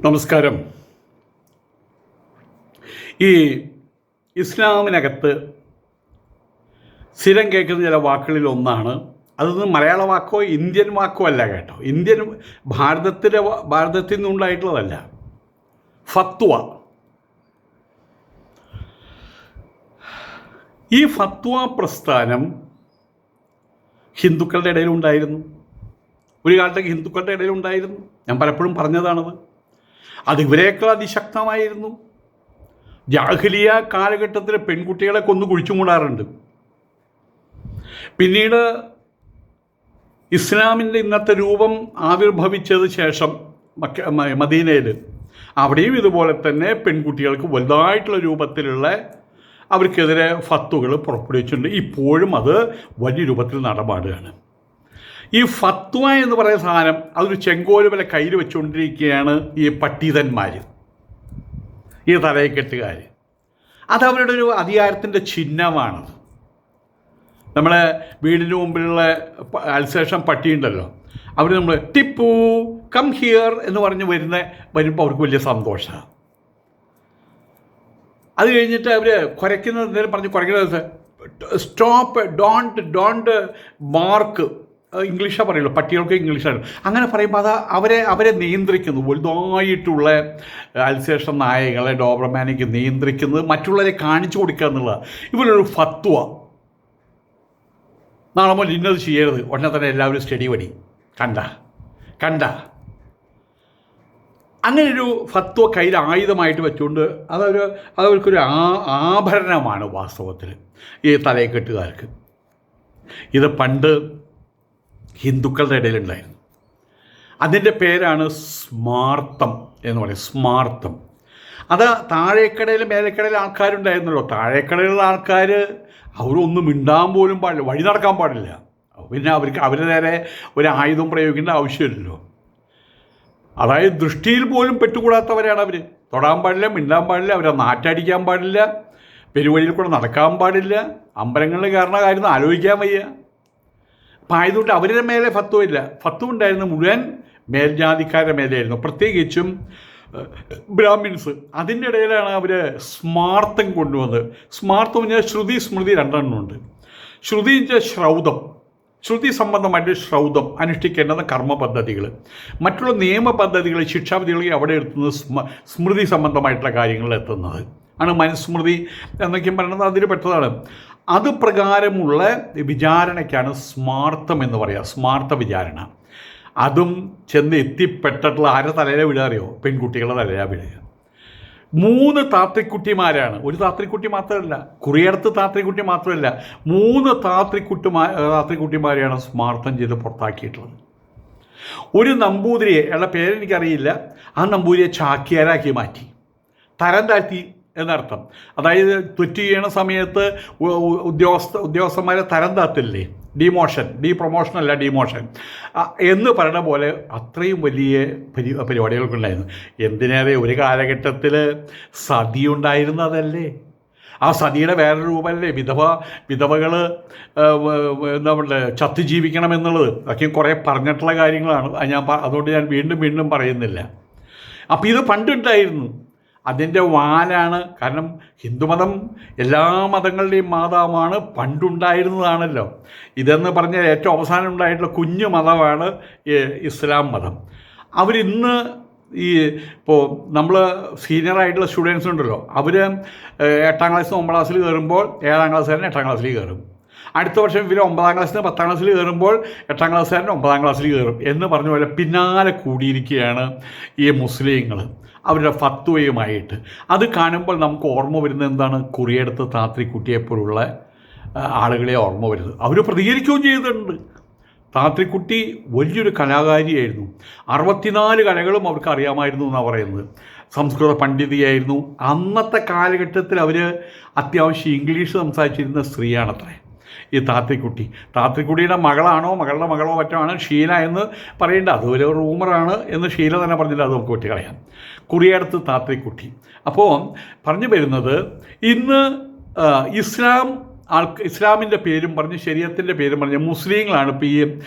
നമസ്കാരം. ഈ ഇസ്ലാമിനകത്ത് സ്ഥിരം കേൾക്കുന്ന ചില വാക്കുകളിൽ ഒന്നാണ്, അതൊന്നും മലയാള വാക്കോ ഇന്ത്യൻ വാക്കോ അല്ല കേട്ടോ. ഭാരതത്തിൽ നിന്നുണ്ടായിട്ടുള്ളതല്ല. ഫത്വ. ഈ ഫത്വ പ്രസ്ഥാനം ഹിന്ദുക്കളുടെ ഇടയിലുണ്ടായിരുന്നു. ഒരു കാലത്തേക്ക് ഹിന്ദുക്കളുടെ ഇടയിലുണ്ടായിരുന്നു. ഞാൻ പലപ്പോഴും പറഞ്ഞതാണത്. അത് ഇവരേക്കാൾ അതിശക്തമായിരുന്നു. ജാഹിലിയ കാലഘട്ടത്തിൽ പെൺകുട്ടികളെ കൊന്നു കുഴിച്ചു മൂടാറുണ്ട്. പിന്നീട് ഇസ്ലാമിൻ്റെ ഇന്നത്തെ രൂപം ആവിർഭവിച്ചത് ശേഷം മദീനയിൽ അവിടെയും ഇതുപോലെ തന്നെ പെൺകുട്ടികൾക്ക് വലുതായിട്ടുള്ള രൂപത്തിലുള്ള അവർക്കെതിരെ ഫത്വകൾ പുറപ്പെടുവിച്ചിട്ടുണ്ട്. ഇപ്പോഴും അത് വലിയ രൂപത്തിൽ നടപാടുകയാണ്. ഈ ഫത്വ എന്ന് പറയുന്ന സാധനം അതൊരു ചെങ്കോല് പോലെ കയ്യിൽ വെച്ചുകൊണ്ടിരിക്കുകയാണ് ഈ പട്ടീതന്മാർ, ഈ തലയെക്കെട്ടുകാർ. അതവരുടെ ഒരു അധികാരത്തിൻ്റെ ചിഹ്നമാണത്. നമ്മളെ വീടിന് മുമ്പിലുള്ള അൽസേഷൻ പട്ടിയുണ്ടല്ലോ, അവർ നമ്മൾ ടിപ്പു കം ഹിയർ എന്ന് പറഞ്ഞ് വരുമ്പോൾ അവർക്ക് വലിയ സന്തോഷമാണ്. അത് കഴിഞ്ഞിട്ട് അവർ കുരയ്ക്കുന്നത് എന്തെങ്കിലും പറഞ്ഞ് കുരയ്ക്കുന്നത് സ്റ്റോപ്പ്, ഡോണ്ട് മാർക്ക്, ഇംഗ്ലീഷാണ് പറയുള്ളൂ, പട്ടികൾക്ക് ഇംഗ്ലീഷാണ്. അങ്ങനെ പറയുമ്പോൾ അത് അവരെ നിയന്ത്രിക്കുന്നു. വലുതായിട്ടുള്ള അൽസേഷൻ നായകളെ ഡോബർമാനിക്ക് നിയന്ത്രിക്കുന്നത് മറ്റുള്ളവരെ കാണിച്ചു കൊടുക്കുക എന്നുള്ളത് ഇവരൊരു ഫത്വ. നാളെ മുതൽ ഇന്നത് ചെയ്യരുത്, ഉടനെ തന്നെ എല്ലാവരും സ്റ്റഡി പടി കണ്ട അങ്ങനെയൊരു ഫത്വ കയ്യിൽ ആയുധമായിട്ട് വെച്ചുകൊണ്ട് അവർക്കൊരു ആഭരണമാണ് വാസ്തവത്തിൽ ഈ തലയെക്കെട്ടുകാർക്ക്. ഇത് പണ്ട് ഹിന്ദുക്കളുടെ ഇടയിലുണ്ടായിരുന്നു. അതിൻ്റെ പേരാണ് സ്മാർത്ഥം എന്ന് പറയും. സ്മാർത്ഥം. അത് താഴേക്കടയിലും മേലേക്കടയിലും ആൾക്കാരുണ്ടായിരുന്നല്ലോ. താഴേക്കടയിലുള്ള ആൾക്കാർ അവരൊന്നും മിണ്ടാൻ പോലും പാടില്ല, വഴി നടക്കാൻ പാടില്ല. പിന്നെ അവരുടെ നേരെ ഒരു ആയുധം പ്രയോഗിക്കേണ്ട ആവശ്യമില്ലല്ലോ. അതായത് ദൃഷ്ടിയിൽ പോലും പെട്ടുകൂടാത്തവരാണ് അവർ. തൊടാൻ പാടില്ല, മിണ്ടാൻ പാടില്ല, അവരെ നാറ്റടിക്കാൻ പാടില്ല, പെരുവഴിയിൽ കൂടെ നടക്കാൻ പാടില്ല, അമ്പലങ്ങളിൽ കയറുന്ന കാര്യം ആലോചിക്കാൻ വയ്യ. അപ്പം ആയതുകൊണ്ട് അവരുടെ മേലെ ഫത്വ ഇല്ല. ഫത്വ ഉണ്ടായിരുന്ന മുഴുവൻ മേൽജാതിക്കാരുടെ മേലെയായിരുന്നു, പ്രത്യേകിച്ചും ബ്രാഹ്മിൻസ്. അതിൻ്റെ ഇടയിലാണ് അവർ സ്മാർത്ഥം കൊണ്ടുവന്നത്. സ്മാർത്ഥം പറഞ്ഞാൽ ശ്രുതി സ്മൃതി രണ്ടെണ്ണമുണ്ട്. ശ്രുതി വെച്ചാൽ ശ്രൗതം, ശ്രുതി സംബന്ധമായിട്ട് ശ്രൗതം അനുഷ്ഠിക്കേണ്ടുന്ന കർമ്മ പദ്ധതികൾ, മറ്റുള്ള നിയമ പദ്ധതികൾ, ശിക്ഷാവിധികൾ അവിടെ എത്തുന്നത് സ്മൃതി സംബന്ധമായിട്ടുള്ള കാര്യങ്ങളിൽ എത്തുന്നത് ആണ്. മനുസ്മൃതി എന്നൊക്കെയും പറയുന്നത് അതിൽ പെട്ടതാണ്. അത് പ്രകാരമുള്ള വിചാരണയ്ക്കാണ് സ്മാർത്ഥം എന്ന് പറയുക, സ്മാർത്ഥ വിചാരണ. അതും ചെന്ന് എത്തിപ്പെട്ടിട്ടുള്ള ആരെ തലയിലെ വിടുക അറിയോ? പെൺകുട്ടികളുടെ തലയിലെ വിടുക. 3 താത്രിക്കുട്ടിമാരാണ്. ഒരു താത്രിക്കുട്ടി മാത്രമല്ല, കുറിയടത്ത് താത്രിക്കുട്ടി മാത്രമല്ല, 3 താത്രിക്കുട്ടിമാരെയാണ് സ്മാർത്ഥം ചെയ്ത് പുറത്താക്കിയിട്ടുള്ളത്. ഒരു നമ്പൂതിരിയെ, അയാളുടെ പേരെനിക്കറിയില്ല, ആ നമ്പൂതിരിയെ ചാക്യാരാക്കി മാറ്റി, തരം താഴ്ത്തി എന്നർത്ഥം. അതായത് തെറ്റ് ചെയ്യണ സമയത്ത് ഉദ്യോഗസ്ഥന്മാരെ തരം താത്തില്ലേ, പ്രൊമോഷനല്ല ഡിമോഷൻ എന്ന് പറയുന്ന പോലെ അത്രയും വലിയ പരിപാടികൾക്കുണ്ടായിരുന്നു. എന്തിനേറെ ഒരു കാലഘട്ടത്തിൽ സതി ഉണ്ടായിരുന്നതല്ലേ. ആ സതിയുടെ വേറൊരു രൂപമല്ലേ വിധവകൾ എന്താ പറയുക, ചത്തു ജീവിക്കണം എന്നുള്ളത്. അതൊക്കെ കുറേ പറഞ്ഞിട്ടുള്ള കാര്യങ്ങളാണ്. അതുകൊണ്ട് ഞാൻ വീണ്ടും പറയുന്നില്ല. അപ്പോൾ ഇത് പണ്ടുണ്ടായിരുന്നു. അതിൻ്റെ വാലാണ്. കാരണം ഹിന്ദുമതം എല്ലാ മതങ്ങളുടെയും മാതാവാണ്, പണ്ടുണ്ടായിരുന്നതാണല്ലോ. ഇതെന്ന് പറഞ്ഞാൽ ഏറ്റവും അവസാനം ഉണ്ടായിട്ടുള്ള കുഞ്ഞു മതമാണ് ഇസ്ലാം മതം. അവരിന്ന് ഇപ്പോൾ നമ്മൾ സീനിയറായിട്ടുള്ള സ്റ്റുഡൻസ് ഉണ്ടല്ലോ, അവർ 8ാം ക്ലാസ്സിൽ നിന്ന് 9ാം ക്ലാസ്സിൽ കയറുമ്പോൾ 7ാം ക്ലാസ്സുകാരൻ 8ാം ക്ലാസ്സിൽ കയറും. അടുത്ത വർഷം ഇവർ 9ാം ക്ലാസ്സിൽ നിന്ന് 10ാം ക്ലാസ്സിൽ കയറുമ്പോൾ 8ാം ക്ലാസ്സുകാരൻ 9ാം ക്ലാസ്സിൽ കയറും എന്ന് പറഞ്ഞ പോലെ പിന്നാലെ കൂടിയിരിക്കുകയാണ് ഈ മുസ്ലിങ്ങൾ അവരുടെ ഫത്വയുമായിട്ട്. അത് കാണുമ്പോൾ നമുക്ക് ഓർമ്മ വരുന്നത് എന്താണ്? കുറിയെടുത്ത് താത്രിക്കുട്ടിയെപ്പോലുള്ള ആളുകളെ ഓർമ്മ വരുന്നത്. അവർ പ്രതികരിക്കുകയും ചെയ്തിട്ടുണ്ട്. താത്രിക്കുട്ടി വലിയൊരു കലാകാരിയായിരുന്നു. 64 കലകളും അവർക്ക് അറിയാമായിരുന്നു എന്നാണ് പറയുന്നത്. സംസ്കൃത പണ്ഡിതിയായിരുന്നു. അന്നത്തെ കാലഘട്ടത്തിൽ അവർ അത്യാവശ്യം ഇംഗ്ലീഷ് സംസാരിച്ചിരുന്ന സ്ത്രീയാണത്രേ ഈ താത്രിക്കുട്ടിയുടെ മകളുടെ മകളോ മറ്റോ ആണ് ഷീല എന്ന് പറയേണ്ട. അതൊരു റൂമറാണ് എന്ന് ഷീല തന്നെ പറഞ്ഞില്ല, അത് നമുക്ക് വെട്ടിക്കളയാം. കുറിയടത്ത് താത്രിക്കുട്ടി. അപ്പോൾ പറഞ്ഞു വരുന്നത്, ഇന്ന് ഇസ്ലാമിൻ്റെ പേരും പറഞ്ഞ് ശരീഅത്തിൻ്റെ പേരും പറഞ്ഞ് മുസ്ലിങ്ങളാണ് ഇപ്പോൾ ഈ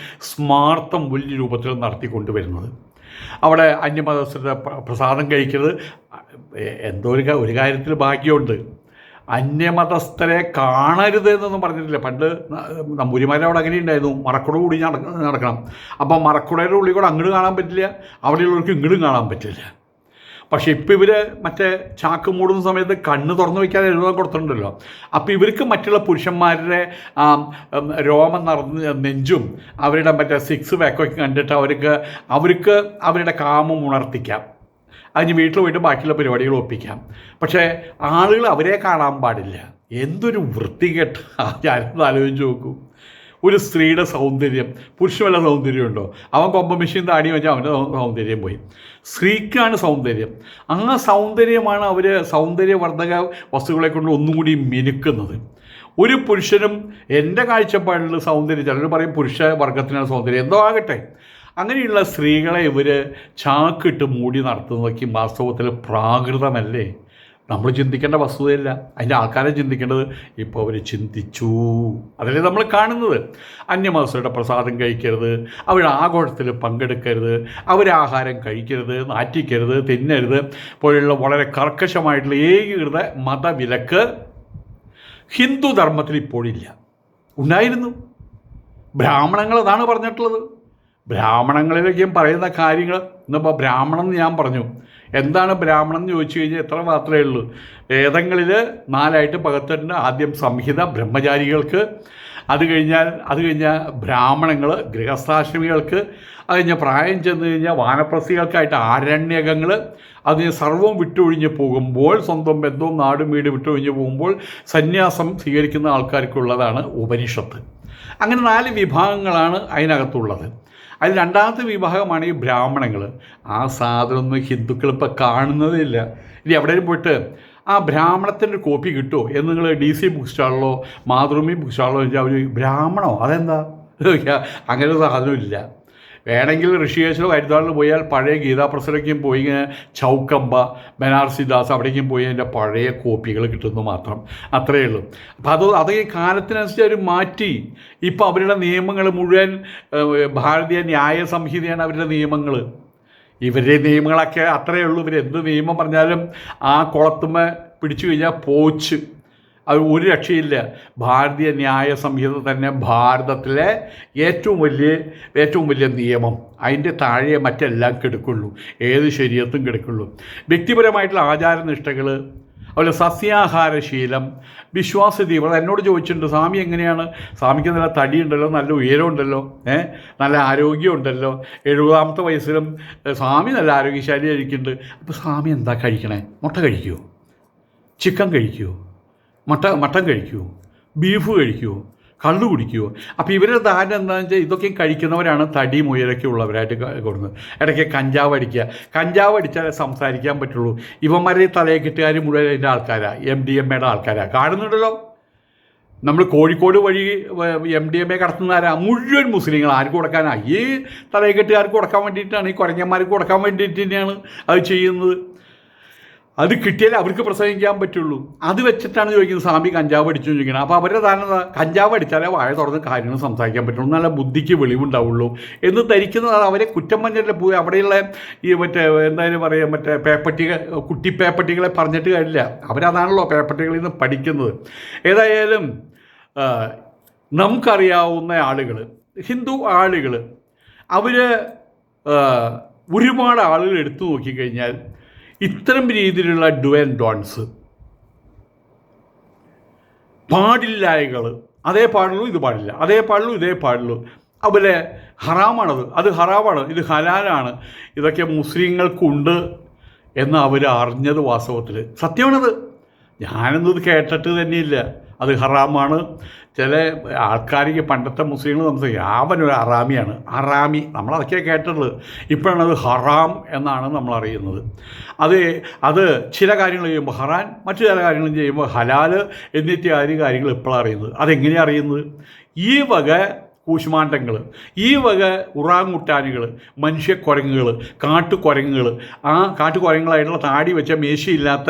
സ്മാർത്ഥം വലിയ രൂപത്തിൽ നടത്തിക്കൊണ്ടുവരുന്നത്. അവിടെ അന്യമതസ്ഥരുടെ പ്രസാദം കഴിക്കരുത്. എന്തോ ഒരു കാര്യത്തിൽ ഭാഗ്യമുണ്ട്, അന്യമതസ്ഥരെ കാണരുത് എന്നൊന്നും പറഞ്ഞിട്ടില്ല. പണ്ട് നമ്പൂരിമാരെ അവിടെ അങ്ങനെ ഉണ്ടായിരുന്നു, മറക്കുട കൂടി നടക്കണം. അപ്പം മറക്കുടയുടെ ഉള്ളിൽ കൂടെ അങ്ങോട്ട് കാണാൻ പറ്റില്ല, അവിടെയുള്ളവർക്ക് ഇങ്ങോട്ടും കാണാൻ പറ്റില്ല. പക്ഷേ ഇപ്പോൾ ഇവർ മറ്റേ ചാക്ക് മൂടുന്ന സമയത്ത് കണ്ണ് തുറന്നു വയ്ക്കാതെ എഴുതാൻ കൊടുത്തിട്ടുണ്ടല്ലോ. അപ്പോൾ ഇവർക്ക് മറ്റുള്ള പുരുഷന്മാരുടെ രോമം നിറഞ്ഞ നെഞ്ചും അവരുടെ മറ്റേ സിക്സ് പാക്കൊക്കെ കണ്ടിട്ട് അവർക്ക് അവരുടെ കാമം ഉണർത്തിക്കാം. അതിന് വീട്ടിൽ പോയിട്ട് ബാക്കിയുള്ള പരിപാടികൾ ഒപ്പിക്കാം. പക്ഷേ ആളുകൾ അവരെ കാണാൻ പാടില്ല. എന്തൊരു വൃത്തികെട്ട, ഞാനൊന്ന് ആലോചിച്ച് നോക്കൂ. ഒരു സ്ത്രീയുടെ സൗന്ദര്യം പുരുഷന് വല്ല സൗന്ദര്യമുണ്ടോ? അവൻ കൊമ്പ മെഷീൻ താടി വെച്ചാൽ അവൻ്റെ സൗന്ദര്യം പോയി. സ്ത്രീക്കാണ് സൗന്ദര്യം. ആ സൗന്ദര്യമാണ് അവർ സൗന്ദര്യവർദ്ധക വസ്തുക്കളെ കൊണ്ട് ഒന്നും കൂടി മിനുക്കുന്നത്. ഒരു പുരുഷനും എൻ്റെ കാഴ്ചപ്പാടിൽ സൗന്ദര്യം, ചിലർ പറയും പുരുഷ വർഗത്തിനാണ് സൗന്ദര്യം, എന്തോ ആകട്ടെ, അങ്ങനെയുള്ള സ്ത്രീകളെ ഇവർ ചാക്കിട്ട് മൂടി നടത്തുന്നതൊക്കെ വാസ്തവത്തിൽ പ്രാകൃതമല്ലേ? നമ്മൾ ചിന്തിക്കേണ്ട വസ്തുതയല്ല, അതിൻ്റെ ആൾക്കാരെ ചിന്തിക്കേണ്ടത്. ഇപ്പോൾ അവർ ചിന്തിച്ചു, അതല്ലേ നമ്മൾ കാണുന്നത്. അന്യമതസ്ഥരുടെ പ്രസാദം കഴിക്കരുത്, അവരുടെ ആഘോഷത്തിൽ പങ്കെടുക്കരുത്, അവരാഹാരം കഴിക്കരുത്, നാറ്റിക്കരുത്, തിന്നരുത് പോലുള്ള വളരെ കർക്കശമായിട്ടുള്ള ഏകീകൃത മതവിലക്ക് ഹിന്ദു ധർമ്മത്തിൽ ഇപ്പോഴില്ല. ഉണ്ടായിരുന്നു. ബ്രാഹ്മണങ്ങൾ അതാണ് പറഞ്ഞിട്ടുള്ളത്. ബ്രാഹ്മണങ്ങളിലേക്കും പറയുന്ന കാര്യങ്ങൾ ഇന്നിപ്പോൾ ബ്രാഹ്മണൻ എന്ന് ഞാൻ പറഞ്ഞു. എന്താണ് ബ്രാഹ്മണൻ എന്ന് ചോദിച്ചു കഴിഞ്ഞാൽ എത്ര മാത്രമേ ഉള്ളൂ. വേദങ്ങളിൽ 4 പകർത്തിട്ടുണ്ട്. ആദ്യം സംഹിത ബ്രഹ്മചാരികൾക്ക്, അത് കഴിഞ്ഞാൽ ബ്രാഹ്മണങ്ങൾ ഗൃഹസ്ഥാശ്രമികൾക്ക്, അത് കഴിഞ്ഞാൽ പ്രായം ചെന്ന് കഴിഞ്ഞാൽ വാനപ്രസ്ഥികൾക്കായിട്ട് ആരണ്യകങ്ങൾ, അതിന് സർവ്വം വിട്ടൊഴിഞ്ഞ് പോകുമ്പോൾ, സ്വന്തം ബന്ധവും നാടും വീട് വിട്ടൊഴിഞ്ഞ് പോകുമ്പോൾ സന്യാസം സ്വീകരിക്കുന്ന ആൾക്കാർക്കുള്ളതാണ് ഉപനിഷത്ത്. അങ്ങനെ 4 വിഭാഗങ്ങളാണ് അതിനകത്തുള്ളത്. അതിൽ 2ാമത്തെ വിഭാഗമാണ് ഈ ബ്രാഹ്മണങ്ങൾ. ആ സാധനമൊന്നും ഹിന്ദുക്കൾ ഇപ്പോൾ കാണുന്നതേ ഇല്ല. ഇനി എവിടെയും പോയിട്ട് ആ ബ്രാഹ്മണത്തിൻ്റെ ഒരു കോപ്പി കിട്ടുമോ എന്ന് നിങ്ങൾ DC ബുക്ക് സ്റ്റാളിലോ മാതൃഭൂമി ബുക്ക് സ്റ്റാളിലോ ചോദിച്ചാൽ അവർ ബ്രാഹ്മണോ അതെന്താ അങ്ങനെ ഒരു സാധനമില്ല. വേണമെങ്കിൽ ഋഷികേശിലോ ഹരിദ്വാറിൽ പോയാൽ പഴയ ഗീതാപ്രസരയ്ക്കും പോയി ഇങ്ങനെ ചൗക്കമ്പ, ബനാറസിദാസ് അവിടേക്കും പോയി അതിൻ്റെ പഴയ കോപ്പികൾ കിട്ടുന്നു മാത്രം, അത്രയേ ഉള്ളൂ. അപ്പോൾ അത് ഈ കാലത്തിനനുസരിച്ച് അവർ മാറ്റി. ഇപ്പോൾ അവരുടെ നിയമങ്ങൾ മുഴുവൻ ഭാരതീയ ന്യായ സംഹിതയാണ് അവരുടെ നിയമങ്ങൾ. ഇവരുടെ നിയമങ്ങളൊക്കെ അത്രയേ ഉള്ളൂ. ഇവർ എന്ത് നിയമം പറഞ്ഞാലും ആ കുളത്തുമ്മ പിടിച്ചു കഴിഞ്ഞാൽ പോച്ച്, അത് ഒരു രക്ഷയില്ല. ഭാരതീയ ന്യായ സംഹിത തന്നെ ഭാരതത്തിലെ ഏറ്റവും വലിയ നിയമം. അതിൻ്റെ താഴെ മറ്റെല്ലാം കിടക്കുള്ളൂ, ഏത് ശരീരത്തും കിടക്കുള്ളൂ. വ്യക്തിപരമായിട്ടുള്ള ആചാരനിഷ്ഠകൾ, അതുപോലെ സസ്യാഹാരശീലം, വിശ്വാസതീവ്രത. എന്നോട് ചോദിച്ചിട്ടുണ്ട്, സ്വാമി എങ്ങനെയാണ്? സ്വാമിക്ക് നല്ല തടിയുണ്ടല്ലോ, നല്ല ഉയരമുണ്ടല്ലോ, നല്ല ആരോഗ്യമുണ്ടല്ലോ, 70ാമത്തെ വയസ്സിലും സ്വാമി നല്ല ആരോഗ്യശാലി കഴിക്കുന്നുണ്ട്. അപ്പോൾ സ്വാമി എന്താ കഴിക്കണേ? മുട്ട കഴിക്കുമോ? ചിക്കൻ കഴിക്കുമോ? മട്ടൻ കഴിക്കുമോ? ബീഫ് കഴിക്കുമോ? കള്ളു കുടിക്കുമോ? അപ്പോൾ ഇവരുടെ ധാരണ എന്താണെന്ന് വെച്ചാൽ ഇതൊക്കെ കഴിക്കുന്നവരാണ് തടിയും ഉയരൊക്കെ ഉള്ളവരായിട്ട് കൊടുക്കുന്നത്. ഇടയ്ക്ക് കഞ്ചാവ് അടിച്ചാലേ സംസാരിക്കാൻ പറ്റുള്ളൂ. ഇവന്മാരെ തലയെക്കെട്ടുകാർ മുഴുവൻ അതിൻ്റെ ആൾക്കാരാണ്, MDMA ആൾക്കാരാണ്. കാണുന്നുണ്ടല്ലോ, നമ്മൾ കോഴിക്കോട് വഴി MDMA കടത്തുന്നവരാ മുഴുവൻ മുസ്ലിങ്ങൾ. ആർക്ക് കൊടുക്കാനാ? ഈ തലയെക്കെട്ടുകാർക്ക് കൊടുക്കാൻ വേണ്ടിയിട്ടാണ്, ഈ കുരങ്ങന്മാർക്ക് കൊടുക്കാൻ വേണ്ടിയിട്ട് തന്നെയാണ് അത് ചെയ്യുന്നത്. അത് കിട്ടിയാലേ അവർക്ക് പ്രസംഗിക്കാൻ പറ്റുള്ളൂ. അത് വെച്ചിട്ടാണ് ചോദിക്കുന്നത് സ്വാമി കഞ്ചാവ് അടിച്ചു ചോദിക്കണം. അപ്പോൾ അവരുടെ ധാരണ കഞ്ചാവ് അടിച്ചാലേ വായ തുറന്ന് കാര്യങ്ങൾ സംസാരിക്കാൻ പറ്റുള്ളൂ, നല്ല ബുദ്ധിക്ക് വെളിവുണ്ടാവുള്ളൂ എന്ന് ധരിക്കുന്നത്. അവരെ കുറ്റം പറഞ്ഞിട്ട് പോയി അവിടെയുള്ള ഈ എന്തായാലും പറയാം കുട്ടി പേപ്പട്ടികളെ പറഞ്ഞിട്ട് കാര്യമില്ല. അവരതാണല്ലോ പേപ്പട്ടികളിൽ നിന്ന് പഠിക്കുന്നത്. ഏതായാലും നമുക്കറിയാവുന്ന ആളുകൾ, ഹിന്ദു ആളുകൾ, അവർ ഒരുപാട് ആളുകൾ എടുത്തു നോക്കിക്കഴിഞ്ഞാൽ ഇത്തരം രീതിയിലുള്ള ഡു ആൻഡ് ഡോൺസ്, പാടില്ലായകൾ, അതേ പാടുള്ളൂ ഇത് പാടില്ല, അതേ പാടുള്ളൂ ഇതേ പാടുള്ളൂ, അതുപോലെ ഹറാമാണത്, അത് ഹറാമാണ്, ഇത് ഹലാലാണ്, ഇതൊക്കെ മുസ്ലിങ്ങൾക്കുണ്ട് എന്ന് അവർ അറിഞ്ഞത് വാസ്തവത്തിൽ സത്യമാണത്. ഞാനൊന്നും ഇത് കേട്ടിട്ട് തന്നെയില്ല. അത് ഹറാമാണ്. ചില ആൾക്കാർക്ക് പണ്ടത്തെ മുസ്ലിങ്ങൾ സംസാരിക്കും, അവനൊരു ഹറാമിയാണ്, ഹറാമി, നമ്മളതൊക്കെ കേട്ടിട്ടുള്ളത്. ഇപ്പോഴാണ് അത് ഹറാം എന്നാണ് നമ്മൾ അറിയുന്നത്. അത് ചില കാര്യങ്ങൾ ചെയ്യുമ്പോൾ ഹറാൻ, മറ്റു ചില കാര്യങ്ങൾ ചെയ്യുമ്പോൾ ഹലാൽ എന്നിത്യാദി കാര്യങ്ങൾ ഇപ്പോഴാണ് അറിയുന്നത്. അതെങ്ങനെയാണ് അറിയുന്നത്? ഈ വക കൂശ്മാണ്ഡങ്ങൾ, ഈ വക ഉറാങ്ങുട്ടാനുകൾ, മനുഷ്യക്കുരങ്ങുകൾ, കാട്ടുകുരങ്ങുകൾ, ആ കാട്ടുകുരങ്ങുകളായിട്ടുള്ള താടി വെച്ച മേശയില്ലാത്ത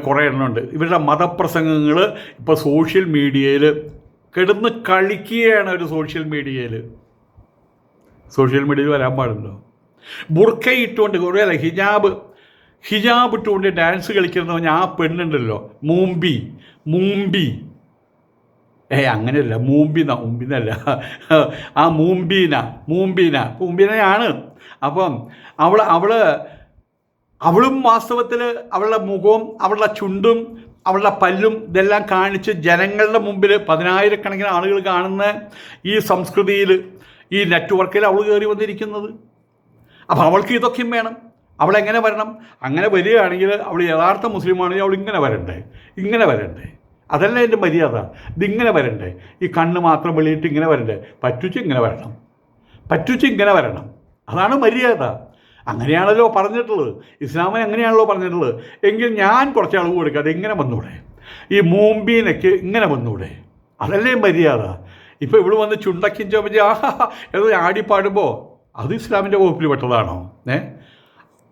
കുറേ എണ്ണമുണ്ട്. ഇവരുടെ മതപ്രസംഗങ്ങൾ ഇപ്പോൾ സോഷ്യൽ മീഡിയയിൽ കിടന്ന് കളിക്കുകയാണ്. ഒരു സോഷ്യൽ മീഡിയയിൽ വരാൻ പാടുണ്ടോ? ബുർക്ക ഇട്ടുകൊണ്ട് കുറേ ഹിജാബ് ഇട്ടുകൊണ്ട് ഡാൻസ് കളിക്കുന്ന ആ പെണ്ണുണ്ടല്ലോ, മൂമ്പി അങ്ങനെയല്ല, മൂമ്പിന്നല്ല, ആ മൂമ്പീനയാണ്. അപ്പം അവളും വാസ്തവത്തിൽ അവളുടെ മുഖവും അവളുടെ ചുണ്ടും അവളുടെ പല്ലും ഇതെല്ലാം കാണിച്ച് ജനങ്ങളുടെ മുമ്പിൽ 10,000-കണക്കിന് ആളുകൾ കാണുന്ന ഈ സംസ്കൃതിയിൽ, ഈ നെറ്റ്വർക്കിൽ അവൾ കയറി വന്നിരിക്കുന്നത്. അപ്പോൾ അവൾക്ക് ഇതൊക്കെയും വേണം. അവളെങ്ങനെ വരണം? അങ്ങനെ വരികയാണെങ്കിൽ അവൾ യഥാർത്ഥ മുസ്ലിമാണെങ്കിൽ അവൾ ഇങ്ങനെ വരണ്ടേ. അതല്ല എൻ്റെ മര്യാദ. ഇതിങ്ങനെ വരണ്ടേ. ഈ കണ്ണ് മാത്രം വെളിയിട്ട് ഇങ്ങനെ വരണ്ടേ. പറ്റുച്ച് ഇങ്ങനെ വരണം. അതാണ് മര്യാദ. അങ്ങനെയാണല്ലോ പറഞ്ഞിട്ടുള്ളത്. ഇസ്ലാമിൽ അങ്ങനെയാണല്ലോ പറഞ്ഞിട്ടുള്ളത്. എങ്കിൽ ഞാൻ കുറച്ച് അളവ് കൊടുക്കുക. അതെങ്ങനെ വന്നൂടെ? ഈ മൂമ്പീനൊക്കെ ഇങ്ങനെ വന്നൂടെ? അതല്ലേ മര്യാദ. ഇപ്പോൾ ഇവിടെ വന്ന് ചുണ്ടക്കും ചോദിച്ച് ഏതോ ആടിപ്പാടുമ്പോൾ അത് ഇസ്ലാമിൻ്റെ വകുപ്പിൽ പെട്ടതാണോ?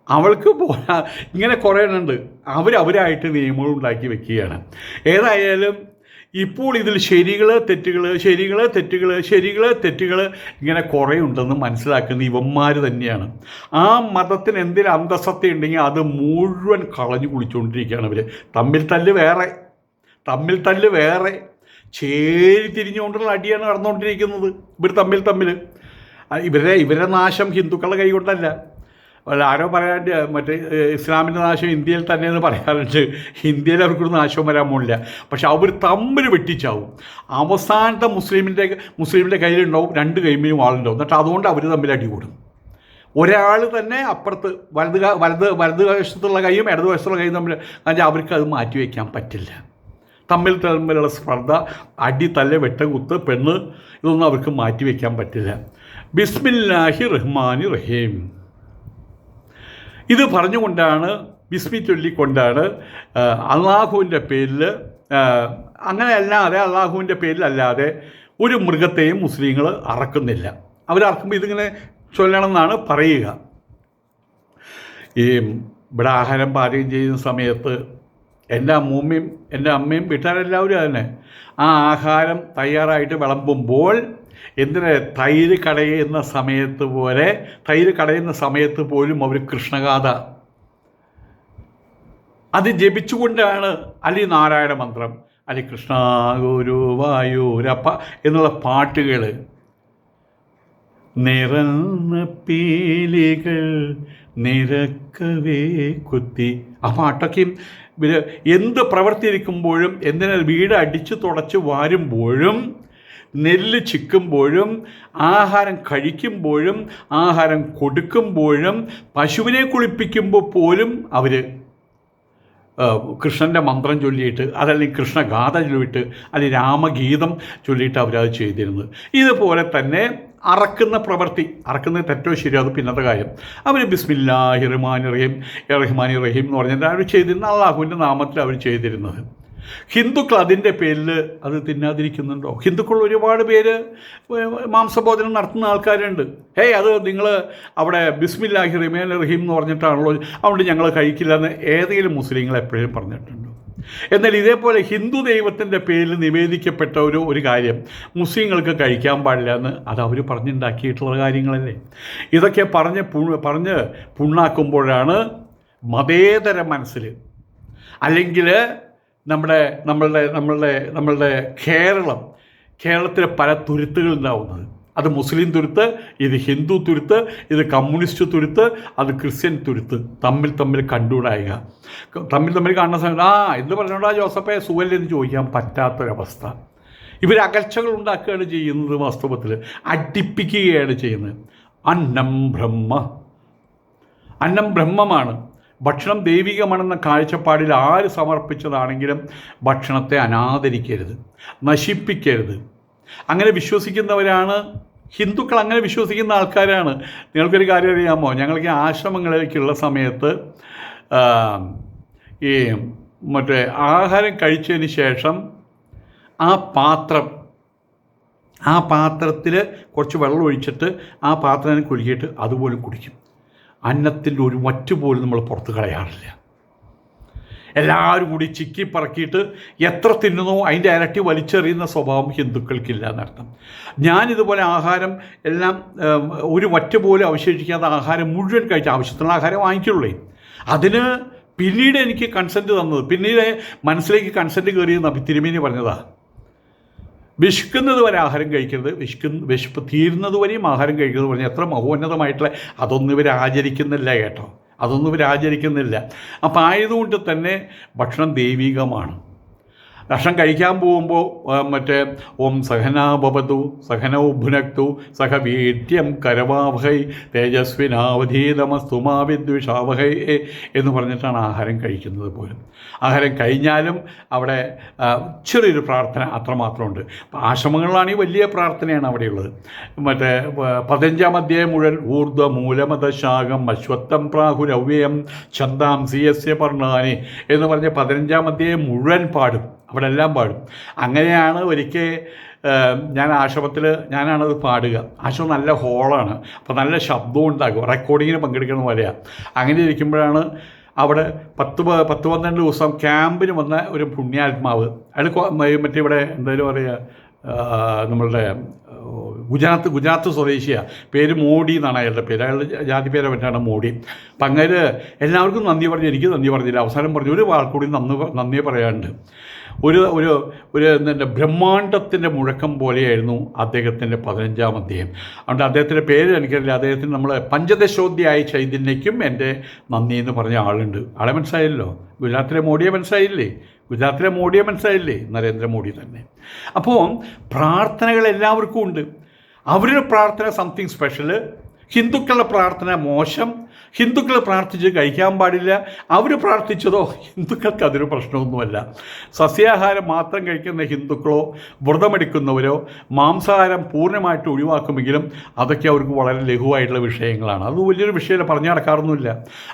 അവൾക്ക് ഇങ്ങനെ കുറേ ഉണ്ട്. അവരായിട്ട് നിയമങ്ങൾ ഉണ്ടാക്കി വെക്കുകയാണ്. ഏതായാലും ഇപ്പോൾ ഇതിൽ ശരികൾ തെറ്റുകൾ ഇങ്ങനെ കുറേ ഉണ്ടെന്ന് മനസ്സിലാക്കുന്ന ഇവന്മാർ തന്നെയാണ്. ആ മതത്തിന് എന്തെങ്കിലും അന്തസത്ത ഉണ്ടെങ്കിൽ അത് മുഴുവൻ കളഞ്ഞു കുളിച്ചുകൊണ്ടിരിക്കുകയാണ് അവർ. തമ്മിൽ തല്ല് വേറെ ചേരി തിരിഞ്ഞുകൊണ്ടുള്ള അടിയാണ് നടന്നുകൊണ്ടിരിക്കുന്നത്. ഇവർ തമ്മിൽ ഇവരുടെ നാശം ഹിന്ദുക്കളുടെ കൈകൊണ്ടല്ല. ആരോ പറയാണ്ട് മറ്റേ ഇസ്ലാമിൻ്റെ നാശം ഇന്ത്യയിൽ തന്നെ എന്ന് പറയാറുണ്ട്. ഇന്ത്യയിൽ അവർക്കൊരു നാശവും വരാൻ പോകില്ല. പക്ഷെ അവർ തമ്മിൽ വെട്ടിച്ചാവും. അവസാനത്തെ മുസ്ലിമിൻ്റെ കയ്യിലുണ്ടാവും, 2 കൈമേലും ആളുണ്ടാവും. എന്നിട്ട് അതുകൊണ്ട് അവർ തമ്മിൽ അടികൂടും. ഒരാൾ തന്നെ അപ്പുറത്ത് വലത് വശത്തുള്ള കൈയും ഇടത് വശത്തുള്ള കൈയും തമ്മിൽ, കാരണം അവർക്ക് അത് മാറ്റിവെക്കാൻ പറ്റില്ല. തമ്മിലുള്ള സ്പർദ്ധ, അടി, തല്ല്, വെട്ടകുത്ത്, പെണ്ണ്, ഇതൊന്നും അവർക്ക് മാറ്റിവെക്കാൻ പറ്റില്ല. ബിസ്മില്ലാഹി റഹ്മാനി റഹീം ഇത് പറഞ്ഞുകൊണ്ടാണ്, ബിസ്മി ചൊല്ലിക്കൊണ്ടാണ് അള്ളാഹുവിൻ്റെ പേരിൽ, അള്ളാഹുവിൻ്റെ പേരിലല്ലാതെ ഒരു മൃഗത്തെയും മുസ്ലിങ്ങൾ അറക്കുന്നില്ല. അവരറക്കുമ്പോൾ ഇതിങ്ങനെ ചൊല്ലണമെന്നാണ് പറയുക. ഇവിടെ ആഹാരം പാചകം ചെയ്യുന്ന സമയത്ത് എൻ്റെ അമ്മൂമ്മയും എൻ്റെ അമ്മയും വീട്ടുകാരെല്ലാവരും തന്നെ ആ ആഹാരം തയ്യാറായിട്ട് വിളമ്പുമ്പോൾ തൈര് കടയുന്ന സമയത്ത് പോലും അവർ കൃഷ്ണഗാഥ അത് ജപിച്ചുകൊണ്ടാണ്, അല്ലെ നാരായണ മന്ത്രം, അല്ലെ കൃഷ്ണ ഗുരുവായൂരപ്പ എന്നുള്ള പാട്ടുകൾ, നിറന്ന പീലികൾ നിരക്കവേ കുത്തി, ആ പാട്ടൊക്കെയും എന്ത് പ്രവർത്തിയിരിക്കുമ്പോഴും, വീട് അടിച്ചു തുടച്ച് വാരുമ്പോഴും, നെല്ല് ചിക്കുമ്പോഴും, ആഹാരം കഴിക്കുമ്പോഴും, ആഹാരം കൊടുക്കുമ്പോഴും, പശുവിനെ കുളിപ്പിക്കുമ്പോൾ പോലും അവർ കൃഷ്ണൻ്റെ മന്ത്രം ചൊല്ലിയിട്ട്, അതല്ലെങ്കിൽ കൃഷ്ണഗാഥ ചൊല്ലിയിട്ട്, അല്ലെങ്കിൽ രാമഗീതം ചൊല്ലിയിട്ട് അവരത് ചെയ്തിരുന്നത്. ഇതുപോലെ തന്നെ അറക്കുന്നത് തെറ്റോ ശരിയോ അത് പിന്നത്തെ കാര്യം. അവർ ബിസ്മില്ലാഹി റഹ്മാനി റഹീം എന്ന് പറഞ്ഞിട്ട് അവർ ചെയ്തിരുന്ന അള്ളാഹുവിൻ്റെ നാമത്തിൽ അവർ ചെയ്തിരുന്നത്. ഹിന്ദുക്കൾ അതിൻ്റെ പേരിൽ അത് തിന്നാതിരിക്കുന്നുണ്ടോ? ഹിന്ദുക്കൾ ഒരുപാട് പേര് മാംസഭോജനം നടത്തുന്ന ആൾക്കാരുണ്ട്. അത് നിങ്ങൾ അവിടെ ബിസ്മില്ലാഹി റഹീം എന്ന് പറഞ്ഞിട്ടാണല്ലോ, അതുകൊണ്ട് ഞങ്ങൾ കഴിക്കില്ല എന്ന് ഏതെങ്കിലും മുസ്ലിങ്ങൾ എപ്പോഴും പറഞ്ഞിട്ടുണ്ടോ? എന്നാൽ ഇതേപോലെ ഹിന്ദു ദൈവത്തിൻ്റെ പേരിൽ നിവേദിക്കപ്പെട്ട ഒരു കാര്യം മുസ്ലിങ്ങൾക്ക് കഴിക്കാൻ പാടില്ല എന്ന് അത് അവർ പറഞ്ഞുണ്ടാക്കിയിട്ടുള്ള കാര്യങ്ങളല്ലേ. ഇതൊക്കെ പറഞ്ഞ് പുണ്ണാക്കുമ്പോഴാണ് മതേതര മനസ്സിൽ, അല്ലെങ്കിൽ നമ്മളുടെ കേരളത്തിലെ പല തുരുത്തുകൾ ഉണ്ടാവുന്നത്. അത് മുസ്ലിം തുരുത്ത്, ഇത് ഹിന്ദു തുരുത്ത്, ഇത് കമ്മ്യൂണിസ്റ്റ് തുരുത്ത്, അത് ക്രിസ്ത്യൻ തുരുത്ത്, തമ്മിൽ കണ്ടുകൂടായിക. തമ്മിൽ കാണുന്ന സമയത്ത് എന്ത് പറഞ്ഞോടാ ജോസഫേ സുഖല്ലെന്ന് ചോദിക്കാൻ പറ്റാത്തൊരവസ്ഥ. ഇവർ അകൽച്ചകൾ ഉണ്ടാക്കുകയാണ് ചെയ്യുന്നത്. വാസ്തവത്തിൽ അടിപ്പിക്കുകയാണ് ചെയ്യുന്നത്. അന്നം ബ്രഹ്മമാണ്. ഭക്ഷണം ദൈവികമാണെന്ന കാഴ്ചപ്പാടിൽ ആര് സമർപ്പിച്ചതാണെങ്കിലും ഭക്ഷണത്തെ അനാദരിക്കരുത്, നശിപ്പിക്കരുത്. അങ്ങനെ വിശ്വസിക്കുന്നവരാണ് ഹിന്ദുക്കൾ. അങ്ങനെ വിശ്വസിക്കുന്ന ആൾക്കാരാണ്. നിങ്ങൾക്കൊരു കാര്യം അറിയാമോ? ഞങ്ങൾക്ക് ആശ്രമങ്ങളിലേക്കുള്ള സമയത്ത് ഈ ആഹാരം കഴിച്ചതിന് ശേഷം ആ പാത്രത്തിൽ കുറച്ച് വെള്ളം ഒഴിച്ചിട്ട് ആ പാത്രം കുലുക്കിയിട്ട് അതുപോലും കുടിക്കും. അന്നത്തിൻ്റെ ഒരു വറ്റ് പോലും നമ്മൾ പുറത്ത് കളയാറില്ല. എല്ലാവരും കൂടി ചിക്കി പറക്കിയിട്ട് എത്ര തിന്നുന്നോ അതിൻ്റെ ഇരട്ടി വലിച്ചെറിയുന്ന സ്വഭാവം ഹിന്ദുക്കൾക്കില്ല എന്നർത്ഥം. ഞാനിതുപോലെ ആഹാരം എല്ലാം ഒരു വറ്റ് പോലും അവശേഷിക്കാത്ത ആഹാരം മുഴുവൻ കഴിച്ച് ആവശ്യത്തിനുള്ള ആഹാരം വാങ്ങിക്കുള്ളൂ. അതിന് പിന്നീട് എനിക്ക് കൺസെൻറ്റ് തന്നത്, പിന്നീട് മനസ്സിലേക്ക് കൺസെൻറ്റ് കയറിയത് നബി തിരുമേനി പറഞ്ഞതാണ്. വിശക്കുന്നത് വരെ ആഹാരം കഴിക്കരുത്, വിശപ്പ് തീരുന്നത് വരെയും ആഹാരം കഴിക്കുന്നത് പറഞ്ഞാൽ എത്ര മഹോന്നതമായിട്ടുള്ള അതൊന്നും ഇവർ ആചരിക്കുന്നില്ല കേട്ടോ, അതൊന്നും ഇവർ ആചരിക്കുന്നില്ല. അപ്പം ആയതുകൊണ്ട് തന്നെ ഭക്ഷണം ദൈവികമാണ്. ഭക്ഷണം കഴിക്കാൻ പോകുമ്പോൾ മറ്റേ ഓം സഹനാ ഭവതു സഹനൗ ഭുനക്തു സഹ വീര്യം കരവാവഹൈ തേജസ്വിനാവധീതമസ്തു മാ വിദ്വിഷാവഹൈ എന്ന് പറഞ്ഞിട്ടാണ് ആഹാരം കഴിക്കുന്നത് പോലും. ആഹാരം കഴിഞ്ഞാലും അവിടെ ചെറിയൊരു പ്രാർത്ഥന അത്രമാത്രമുണ്ട്. ആശ്രമങ്ങളിലാണെങ്കിൽ വലിയ പ്രാർത്ഥനയാണ് അവിടെയുള്ളത്. മറ്റേ 15-ാം അധ്യായം മുഴുവൻ ഊർധ്വ മൂലമതശാഖം അശ്വത്ഥം പ്രാഹുരവ്യയം ഛന്ദാംസി യസ്യ പർണാനി എന്ന് പറഞ്ഞ് 15-ാം അധ്യായം മുഴുവൻ പാടും, അവിടെ എല്ലാം പാടും. അങ്ങനെയാണ് ഒരിക്കൽ ഞാൻ ആശ്രമത്തിൽ ഞാനാണത് പാടുക. ആശ്രമം നല്ല ഹോളാണ്, അപ്പോൾ നല്ല ശബ്ദവും ഉണ്ടാകും, റെക്കോർഡിങ്ങിന് പങ്കെടുക്കുന്ന പോലെയാണ്. അങ്ങനെ ഇരിക്കുമ്പോഴാണ് അവിടെ 10-12 ദിവസം ക്യാമ്പിന് വന്ന ഒരു പുണ്യാത്മാവ്, അയാൾ മറ്റേ ഇവിടെ എന്തായാലും പറയുക നമ്മളുടെ ഗുജറാത്ത് സ്വദേശിയാണ്, പേര് മോഡി എന്നാണ് അയാളുടെ പേര്, അയാളുടെ ജാതി പേരെ പറ്റാണ് മോഡി. അപ്പം അങ്ങനെ എല്ലാവർക്കും നന്ദി പറഞ്ഞു, എനിക്ക് നന്ദി പറഞ്ഞില്ല. അവസാനം പറഞ്ഞു ഒരു വാൾക്കൂടി നന്ദി പറയാനുണ്ട്. ഒരു എന്താ ബ്രഹ്മാണ്ടത്തിൻ്റെ മുഴക്കം പോലെയായിരുന്നു അദ്ദേഹത്തിൻ്റെ 15-ാം അധ്യായം. അതുകൊണ്ട് അദ്ദേഹത്തിൻ്റെ പേര് എനിക്കറിയില്ല. അദ്ദേഹത്തിന് നമ്മൾ പഞ്ചദശോധ്യായ ചൈതന്യയ്ക്കും എൻ്റെ നന്ദി എന്ന് പറഞ്ഞ ആളുണ്ട്. ആളെ മനസ്സിലായല്ലോ, ഗുജറാത്തിലെ മോഡിയെ മനസ്സിലായില്ലേ, ഗുജറാത്തിലെ മോഡിയെ മനസ്സിലായില്ലേ, നരേന്ദ്രമോദി തന്നെ. അപ്പോൾ പ്രാർത്ഥനകൾ എല്ലാവർക്കും ഉണ്ട്. അവരുടെ പ്രാർത്ഥന സംതിങ് സ്പെഷ്യൽ, ഹിന്ദുക്കളുടെ പ്രാർത്ഥന മോശം, ഹിന്ദുക്കൾ പ്രാർത്ഥിച്ച് കഴിക്കാൻ പാടില്ല, അവർ പ്രാർത്ഥിച്ചതോ ഹിന്ദുക്കൾക്ക് അതൊരു പ്രശ്നമൊന്നുമല്ല. സസ്യാഹാരം മാത്രം കഴിക്കുന്ന ഹിന്ദുക്കളോ വ്രതമെടുക്കുന്നവരോ മാംസാഹാരം പൂർണ്ണമായിട്ട് ഒഴിവാക്കുമെങ്കിലും അതൊക്കെ അവർക്ക് വളരെ ലഘുവായിട്ടുള്ള വിഷയങ്ങളാണ്. അത് വലിയൊരു വിഷയമല്ല, പറഞ്ഞു നടക്കാറൊന്നുമില്ല.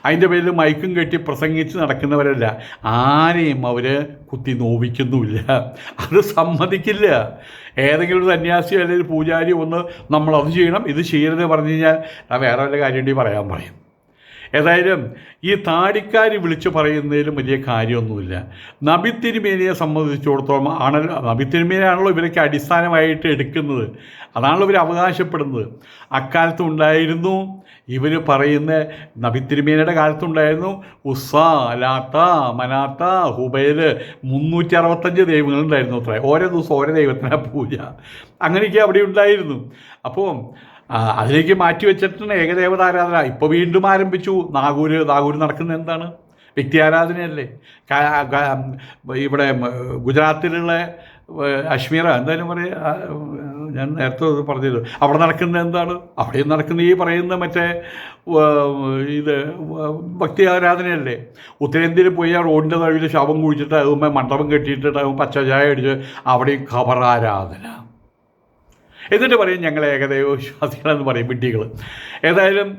അതിൻ്റെ പേരിൽ മയക്കും കെട്ടി പ്രസംഗിച്ച് നടക്കുന്നവരല്ല, ആരെയും അവർ കുത്തി നോവിക്കുന്നുമില്ല, അത് സമ്മതിക്കില്ല. ഏതെങ്കിലും ഒരു സന്യാസി അല്ലെങ്കിൽ പൂജാരി ഒന്ന് നമ്മളത് ചെയ്യണം ഇത് ചെയ്യരുത് പറഞ്ഞു കഴിഞ്ഞാൽ വേറെ വല്ല കാര്യം പറയും. ഏതായാലും ഈ താടിക്കാർ വിളിച്ചു പറയുന്നതിലും വലിയ കാര്യമൊന്നുമില്ല. നബി തിരുമേനിയെ സംബന്ധിച്ചിടത്തോളം നബി തിരുമേനിയാണല്ലോ ഇവരൊക്കെ അടിസ്ഥാനമായിട്ട് എടുക്കുന്നത്, അതാണല്ലോ ഇവർ അവകാശപ്പെടുന്നത്. അക്കാലത്ത് ഉണ്ടായിരുന്നു, ഇവർ പറയുന്ന നബി തിരുമേനിയുടെ കാലത്തുണ്ടായിരുന്നു ഉസ്സ, ലാത്ത, മനാത്ത, ഹുബൈൽ 365 ദൈവങ്ങളുണ്ടായിരുന്നു അത്ര. ഓരോ ദിവസം ഓരോ ദൈവത്തിനാണ് പൂജ, അങ്ങനെയൊക്കെ അവിടെ ഉണ്ടായിരുന്നു. അപ്പോൾ അതിലേക്ക് മാറ്റി വെച്ചിട്ടുണ്ട് ഏകദേവതാരാധന. ഇപ്പോൾ വീണ്ടും ആരംഭിച്ചു. നാഗൂര് നടക്കുന്നത് എന്താണ്? വ്യക്തി ആരാധനയല്ലേ. ഇവിടെ ഗുജറാത്തിലുള്ള അശ്മീറ എന്തായാലും പറയുക, ഞാൻ നേരത്തെ പറഞ്ഞത്, അവിടെ നടക്കുന്നത് എന്താണ്? അവിടെയും നടക്കുന്ന ഈ പറയുന്ന മറ്റേ ഇത് ഭക്തി ആരാധനയല്ലേ. ഉത്തരേന്ത്യയിൽ പോയി ആ റോഡിൻ്റെ നടുവിൽ ശവം കുഴിച്ചിട്ട് അതുമ്പോൾ മണ്ഡപം കെട്ടിയിട്ടിട്ട് പച്ച ചായ അടിച്ച് അവിടെയും ഖബറാരാധന. എന്നിട്ട് പറയും ഞങ്ങൾ ഏകദൈവ വിശ്വാസികളെന്ന് പറയും വിഡ്ഢികൾ. ഏതായാലും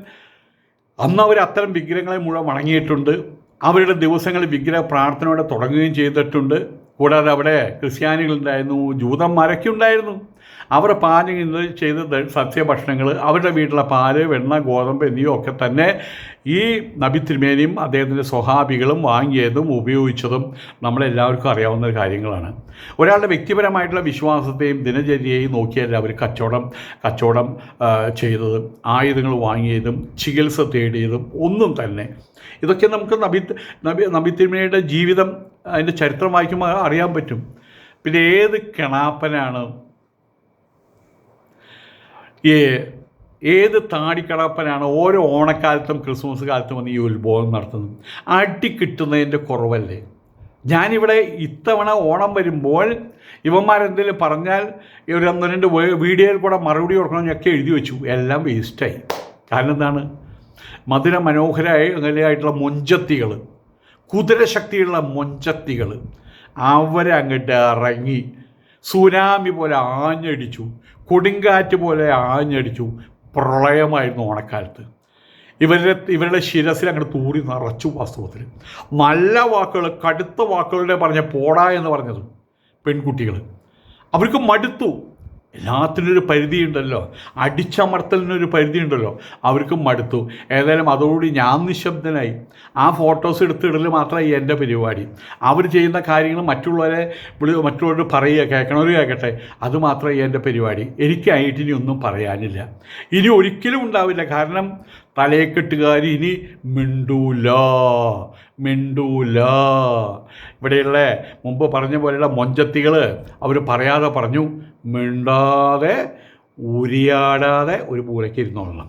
അന്ന് അവർ അത്തരം വിഗ്രഹങ്ങളെ മുഴുവൻ വണങ്ങിയിട്ടുണ്ട്. അവരുടെ ദിവസങ്ങൾ വിഗ്രഹ പ്രാർത്ഥനയോടെ തുടങ്ങുകയും ചെയ്തിട്ടുണ്ട്. കൂടാതെ അവിടെ ക്രിസ്ത്യാനികളുണ്ടായിരുന്നു, ജൂതന്മാരൊക്കെ ഉണ്ടായിരുന്നു. അവർ പാചകം ചെയ്ത സസ്യഭക്ഷണങ്ങൾ, അവരുടെ വീട്ടിലെ പാല്, വെണ്ണ, ഗോതമ്പ് എന്നിവയൊക്കെ തന്നെ ഈ നബി തിരുമേനിയും അദ്ദേഹത്തിൻ്റെ സ്വഹാബികളും വാങ്ങിയതും ഉപയോഗിച്ചതും നമ്മളെല്ലാവർക്കും അറിയാവുന്ന കാര്യങ്ങളാണ്. ഒരാളുടെ വ്യക്തിപരമായിട്ടുള്ള വിശ്വാസത്തെയും ദിനചര്യയെയും നോക്കിയല്ല അവർ കച്ചവടം ചെയ്തതും ആയുധങ്ങൾ വാങ്ങിയതും ചികിത്സ തേടിയതും ഒന്നും തന്നെ. ഇതൊക്കെ നമുക്ക് നബി തിരുമേനിയുടെ ജീവിതം, അതിൻ്റെ ചരിത്രം വായിക്കുമ്പോൾ അറിയാൻ പറ്റും. പിന്നെ ഏത് കിണാപ്പനാണ്, ഏത് താടിക്കടപ്പനാണ് ഓരോ ഓണക്കാലത്തും ക്രിസ്മസ് കാലത്തും വന്ന് ഈ ഉത്ഭവം നടത്തുന്നത്? അടി കിട്ടുന്നതിൻ്റെ കുറവല്ലേ? ഞാനിവിടെ ഇത്തവണ ഓണം വരുമ്പോൾ ഇവന്മാരെന്തെങ്കിലും പറഞ്ഞാൽ ഒരു 1-2 വീഡിയോയിൽ കൂടെ മറുപടി കൊടുക്കണമെന്നൊക്കെ എഴുതി വെച്ചു. എല്ലാം വേസ്റ്റായി. കാരണം എന്താണ്? മധുര മനോഹരമായിട്ടുള്ള മൊഞ്ചത്തികൾ, കുതിരശക്തിയുള്ള മൊഞ്ചത്തികൾ അവരെ അങ്ങോട്ട് ഇറങ്ങി സുനാമി പോലെ ആഞ്ഞടിച്ചു, കൊടുങ്കാറ്റ് പോലെ ആഞ്ഞടിച്ചു. പ്രളയമായിരുന്നു ഓണക്കാലത്ത്. ഇവരുടെ ശിരസിൽ അങ്ങോട്ട് തൂറി നിറച്ചു. വാസ്തവത്തിൽ നല്ല വാക്കുകൾ, കടുത്ത വാക്കുകളുടെ പറഞ്ഞ പോടാ എന്ന് പറഞ്ഞത് പെൺകുട്ടികൾ. അവർക്ക് മടുത്തു. എല്ലാത്തിനൊരു പരിധിയുണ്ടല്ലോ, അടിച്ചമർത്തലിനൊരു പരിധിയുണ്ടല്ലോ. അവർക്ക് മടുത്തു. ഏതായാലും അതോടുകൂടി ഞാൻ നിശബ്ദനായി. ആ ഫോട്ടോസ് എടുത്തിടൽ മാത്രമായി എൻ്റെ പരിപാടി. അവർ ചെയ്യുന്ന കാര്യങ്ങൾ മറ്റുള്ളവരോട് പറയുക, കേൾക്കണവർ കേൾക്കട്ടെ, അത് മാത്രമായി എൻ്റെ പരിപാടി. എനിക്കായിട്ട് ഇനി ഒന്നും പറയാനില്ല, ഇനി ഒരിക്കലും ഉണ്ടാവില്ല. കാരണം തലയെക്കെട്ടുകാർ ഇനി മിണ്ടൂല. ഇവിടെയുള്ള മുമ്പ് പറഞ്ഞ പോലെയുള്ള മൊഞ്ചത്തികൾ അവർ പറയാതെ പറഞ്ഞു, മിണ്ടാതെ ഉരിയാടാതെ ഒരു മൂലയ്ക്ക് ഇരുന്നോളണം,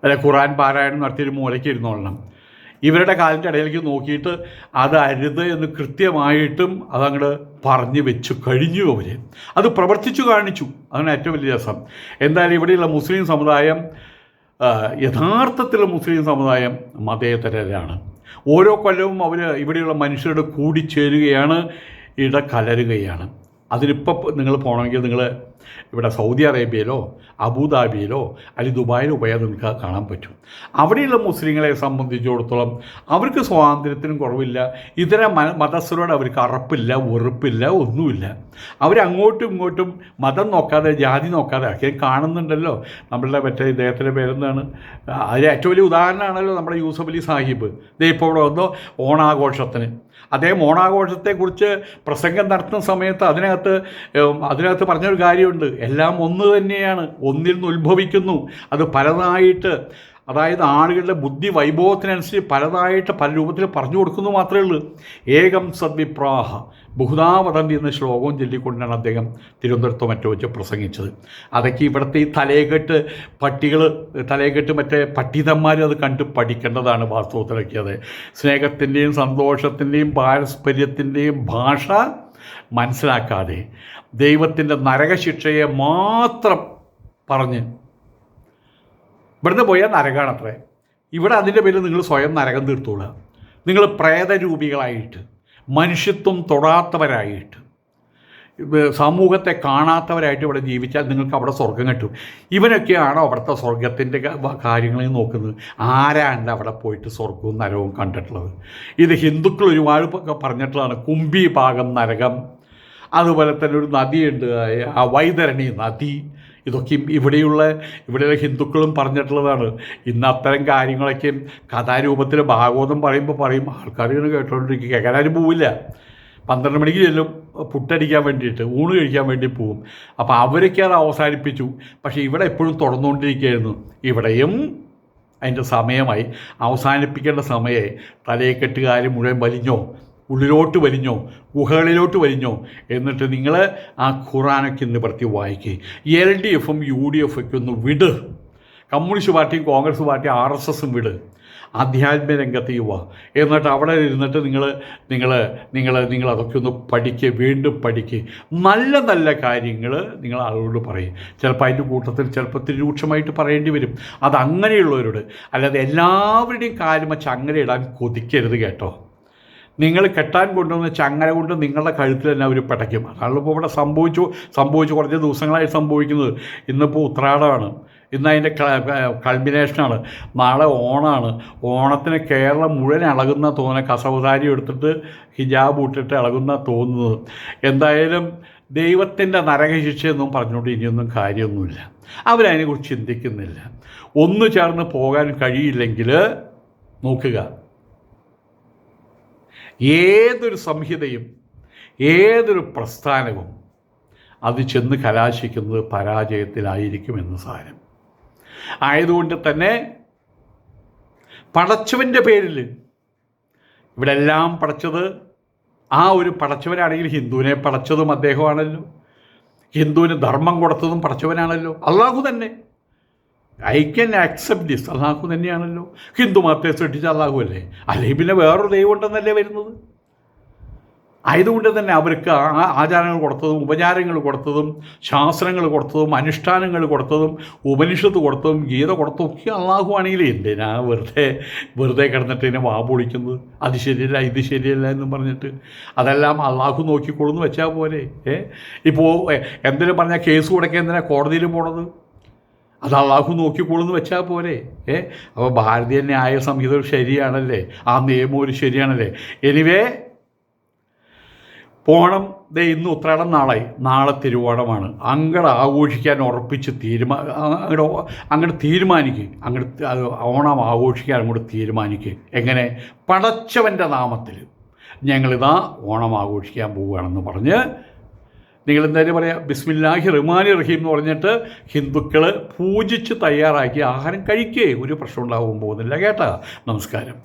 അല്ലെ ഖുർആൻ പാരായണം നടത്തിയൊരു മൂലയ്ക്ക് ഇരുന്നോളണം. ഇവരുടെ കാലിൻ്റെ ഇടയിലേക്ക് നോക്കിയിട്ട് അത് അരുത് എന്ന് കൃത്യമായിട്ടും അതങ്ങോട്ട് പറഞ്ഞു വെച്ചു കഴിഞ്ഞു. അവർ അത് പ്രവർത്തിച്ചു കാണിച്ചു. അതാണ് ഏറ്റവും വലിയ രസം. എന്തായാലും ഇവിടെയുള്ള മുസ്ലിം സമുദായം, യഥാർത്ഥത്തിലുള്ള മുസ്ലിം സമുദായം മതേതരരാണ്. ഓരോ കൊല്ലവും അവർ ഇവിടെയുള്ള മനുഷ്യരുടെ കൂടിച്ചേരുകയാണ്, കലരുകയാണ്. അതിനിപ്പോൾ നിങ്ങൾ പോകണമെങ്കിൽ നിങ്ങൾ ഇവിടെ സൗദി അറേബ്യയിലോ അബുദാബിയിലോ അല്ലെങ്കിൽ ദുബായിലോ പോയാൽ നിങ്ങൾക്ക് കാണാൻ പറ്റും. അവിടെയുള്ള മുസ്ലിങ്ങളെ സംബന്ധിച്ചിടത്തോളം അവർക്ക് സ്വാതന്ത്ര്യത്തിനും കുറവില്ല. ഇതര മതസ്ഥരോട് അവർക്ക് അറപ്പില്ല, വെറുപ്പില്ല, ഒന്നുമില്ല. അവരങ്ങോട്ടും ഇങ്ങോട്ടും മതം നോക്കാതെ ജാതി നോക്കാതെ ഒക്കെ കാണുന്നുണ്ടല്ലോ. നമ്മളുടെ മറ്റേ ഇദ്ദേഹത്തിൻ്റെ പേരെന്താണ്, അതിന് ഏറ്റവും വലിയ ഉദാഹരണമാണല്ലോ നമ്മുടെ യൂസഫ് അലി സാഹിബ്. ഇതേ ഇപ്പോൾ ഇവിടെ വന്നോ ഓണാഘോഷത്തിന്. അദ്ദേഹം ഓണാഘോഷത്തെക്കുറിച്ച് പ്രസംഗം നടത്തുന്ന സമയത്ത് അതിനകത്ത് പറഞ്ഞൊരു കാര്യമുണ്ട്, എല്ലാം ഒന്ന് തന്നെയാണ്, ഒന്നിൽ നിന്ന് ഉത്ഭവിക്കുന്നു. അത് പലതായിട്ട്, അതായത് ആളുകളുടെ ബുദ്ധി വൈഭവത്തിനനുസരിച്ച് പലതായിട്ട് പല രൂപത്തിൽ പറഞ്ഞു കൊടുക്കുന്നു മാത്രമേ ഉള്ളൂ. ഏകം സദ്വിപ്രാഹ ബഹുധാവതന്തി എന്ന ശ്ലോകവും ചൊല്ലിക്കൊണ്ടാണ് അദ്ദേഹം തിരുവനന്തപുരത്തോ മറ്റോ വെച്ച് പ്രസംഗിച്ചത്. അതൊക്കെ ഇവിടുത്തെ ഈ തലയെക്കെട്ട് മറ്റേ പണ്ഡിതന്മാർ അത് കണ്ട് പഠിക്കേണ്ടതാണ്. വാസ്തവത്തിലൊക്കെ അത് സ്നേഹത്തിൻ്റെയും സന്തോഷത്തിൻ്റെയും പാരസ്പര്യത്തിൻ്റെയും ഭാഷ മനസ്സിലാക്കാതെ ദൈവത്തിൻ്റെ നരകശിക്ഷയെ മാത്രം പറഞ്ഞ് ഇവിടുന്ന് പോയാൽ നരകമാണത്രേ. ഇവിടെ അതിൻ്റെ പേരിൽ നിങ്ങൾ സ്വയം നരകം തീർത്തോളുക. നിങ്ങൾ പ്രേതരൂപികളായിട്ട്, മനുഷ്യത്വം തൊടാത്തവരായിട്ട്, സമൂഹത്തെ കാണാത്തവരായിട്ട് ഇവിടെ ജീവിച്ചാൽ നിങ്ങൾക്ക് അവിടെ സ്വർഗം കിട്ടും. ഇവനൊക്കെയാണോ അവിടുത്തെ സ്വർഗത്തിൻ്റെ കാര്യങ്ങളിൽ നോക്കുന്നത്? ആരാണ്ട് അവിടെ പോയിട്ട് സ്വർഗവും നരകവും കണ്ടിട്ടുള്ളത്? ഇത് ഹിന്ദുക്കൾ ഒരുപാട് പറഞ്ഞിട്ടുള്ളതാണ്. കുംഭി ഭാഗം നരകം, അതുപോലെ തന്നെ ഒരു നദിയുണ്ട്, ആ വൈതരണി നദി. ഇതൊക്കെയും ഇവിടെയുള്ള ഹിന്ദുക്കളും പറഞ്ഞിട്ടുള്ളതാണ്. ഇന്ന് അത്തരം കാര്യങ്ങളൊക്കെ കഥാരൂപത്തിൽ ഭാഗവതം പറയും ആൾക്കാർ ഇങ്ങനെ കേട്ടോണ്ടിരിക്കുക, കേൾക്കാനും പോവില്ല. 12 മണിക്ക് ചെല്ലും പുട്ടടിക്കാൻ വേണ്ടിയിട്ട്, ഊണ് കഴിക്കാൻ വേണ്ടി പോവും. അപ്പോൾ അവരൊക്കെ അത് അവസാനിപ്പിച്ചു. പക്ഷേ ഇവിടെ എപ്പോഴും തുറന്നുകൊണ്ടിരിക്കുകയായിരുന്നു. ഇവിടെയും അതിൻ്റെ സമയമായി, അവസാനിപ്പിക്കേണ്ട സമയമായി. തലയെക്കെട്ടുകാർ മുഴുവൻ വലിഞ്ഞോ, ഉള്ളിലോട്ട് വലിഞ്ഞോ, ഗുഹകളിലോട്ട് വലിഞ്ഞോ. എന്നിട്ട് നിങ്ങൾ ആ ഖുറാനൊക്കെ നിവർത്തി വായിക്കുക. LDFും UDF ഒക്കെ ഒന്ന് വിട്. കമ്മ്യൂണിസ്റ്റ് പാർട്ടിയും കോൺഗ്രസ് പാർട്ടിയും RSSും വിട്. ആധ്യാത്മിക രംഗത്ത് യുവ. എന്നിട്ട് അവിടെ ഇരുന്നിട്ട് നിങ്ങൾ അതൊക്കെ ഒന്ന് പഠിക്കുക, വീണ്ടും പഠിക്കുക. നല്ല നല്ല കാര്യങ്ങൾ നിങ്ങൾ ആളോട് പറയും. ചിലപ്പോൾ അതിൻ്റെ കൂട്ടത്തിൽ ചിലപ്പോൾ രൂക്ഷമായിട്ട് പറയേണ്ടി വരും. അത് അങ്ങനെയുള്ളവരോട്. അല്ലാതെ എല്ലാവരുടെയും കാര്യം ചങ്ങല ഇടാൻ കൊതിക്കരുത് കേട്ടോ. നിങ്ങൾ കെട്ടാൻ കൊണ്ടുവന്ന ചങ്ങല കൊണ്ട് നിങ്ങളുടെ കഴുത്തിൽ തന്നെ അവർ പിടയ്ക്കും. അതാണല്ലോ ഇപ്പോൾ ഇവിടെ സംഭവിച്ചു കുറച്ച് ദിവസങ്ങളായി സംഭവിക്കുന്നത്. ഇന്നിപ്പോൾ ഉത്രാടമാണ്, ഇന്ന് അതിൻ്റെ കൾമിനേഷനാണ്. നാളെ ഓണമാണ്. ഓണത്തിന് കേരളം മുഴുവൻ ഇളകുന്ന തോന്നുന്നത്, കസവുസാരി എടുത്തിട്ട് ഹിജാബ് ഇട്ടിട്ട് ഇളകുന്ന തോന്നുന്നത്. എന്തായാലും ദൈവത്തിൻ്റെ നരകശിക്ഷയൊന്നും പറഞ്ഞുകൊണ്ട് ഇനിയൊന്നും കാര്യമൊന്നുമില്ല. അവരതിനെക്കുറിച്ച് ചിന്തിക്കുന്നില്ല. ഒന്നു ചേർന്ന് പോകാൻ കഴിയില്ലെങ്കിൽ നോക്കുക, ഏതൊരു സംഹിതയും ഏതൊരു പ്രസ്ഥാനവും അത് ചെന്ന് കലാശിക്കുന്നത് പരാജയത്തിലായിരിക്കുമെന്ന് സാരം. ആയതുകൊണ്ട് തന്നെ പടച്ചവൻ്റെ പേരിൽ ഇവിടെ എല്ലാം പടച്ചത് ആ ഒരു പടച്ചവനാണെങ്കിൽ ഹിന്ദുവിനെ പടച്ചതും അദ്ദേഹമാണല്ലോ, ഹിന്ദുവിന് ധർമ്മം കൊടുത്തതും പടച്ചവനാണല്ലോ, അള്ളാഹു തന്നെ. ഐ ക്യാൻ ആക്സെപ്റ്റ് ദിസ്, അള്ളാഹു തന്നെയാണല്ലോ. ഹിന്ദു മതത്തെ സൃഷ്ടിച്ച അള്ളാഹു അല്ലേ, അല്ലെങ്കിൽ പിന്നെ വേറൊരു ദൈവം ഉണ്ടെന്നല്ലേ വരുന്നത്. ആയതുകൊണ്ട് തന്നെ അവർക്ക് ആചാരങ്ങൾ കൊടുത്തതും ഉപചാരങ്ങൾ കൊടുത്തതും ശാസ്ത്രങ്ങൾ കൊടുത്തതും അനുഷ്ഠാനങ്ങൾ കൊടുത്തതും ഉപനിഷത്ത് കൊടുത്തതും ഗീത കൊടുത്തതും ഒക്കെ അള്ളാഹു ആണെങ്കിൽ എന്തിനാ വെറുതെ കിടന്നിട്ട് ഇതിനെ വാപൊളിക്കുന്നത്? അത് ശരിയല്ല, ഇത് ശരിയല്ല എന്നും പറഞ്ഞിട്ട് അതെല്ലാം അള്ളാഹു നോക്കിക്കൊള്ളുന്നു വെച്ചാൽ പോരെ. ഇപ്പോൾ എന്തിനും പറഞ്ഞാൽ കേസ് കൊടുക്കുക, എന്തിനാ കോടതിയിൽ പോണത്? അത് അള്ളാഹു നോക്കിക്കൊള്ളുന്നു വെച്ചാൽ പോരെ. അപ്പോൾ ഭാരതീയ ന്യായ സംഹിത ശരിയാണല്ലേ, ആ നിയമം ഒരു ശരിയാണല്ലേ. എനിവേ, ഓണം ദേ ഇന്ന് ഉത്രാടം നാളായി, നാളെ തിരുവോണമാണ്. അങ്ങടെ ആഘോഷിക്കാൻ ഉറപ്പിച്ച് അങ്ങോട്ട് തീരുമാനിക്കുക, അങ്ങോട്ട് ഓണം ആഘോഷിക്കാൻ അങ്ങോട്ട് തീരുമാനിക്കുക. എങ്ങനെ? പടച്ചവൻ്റെ നാമത്തിൽ ഞങ്ങളിതാ ഓണം ആഘോഷിക്കാൻ പോവുകയാണെന്ന് പറഞ്ഞ് നിങ്ങളെന്തായാലും പറയാം, ബിസ്മില്ലാഹി റഹ്മാനി റഹീം എന്ന് പറഞ്ഞിട്ട് ഹിന്ദുക്കൾ പൂജിച്ച് തയ്യാറാക്കി ആഹാരം കഴിക്കുകയും ഒരു പ്രശ്നം ഉണ്ടാകാൻ പോകുന്നില്ല. കേട്ടാ? നമസ്കാരം.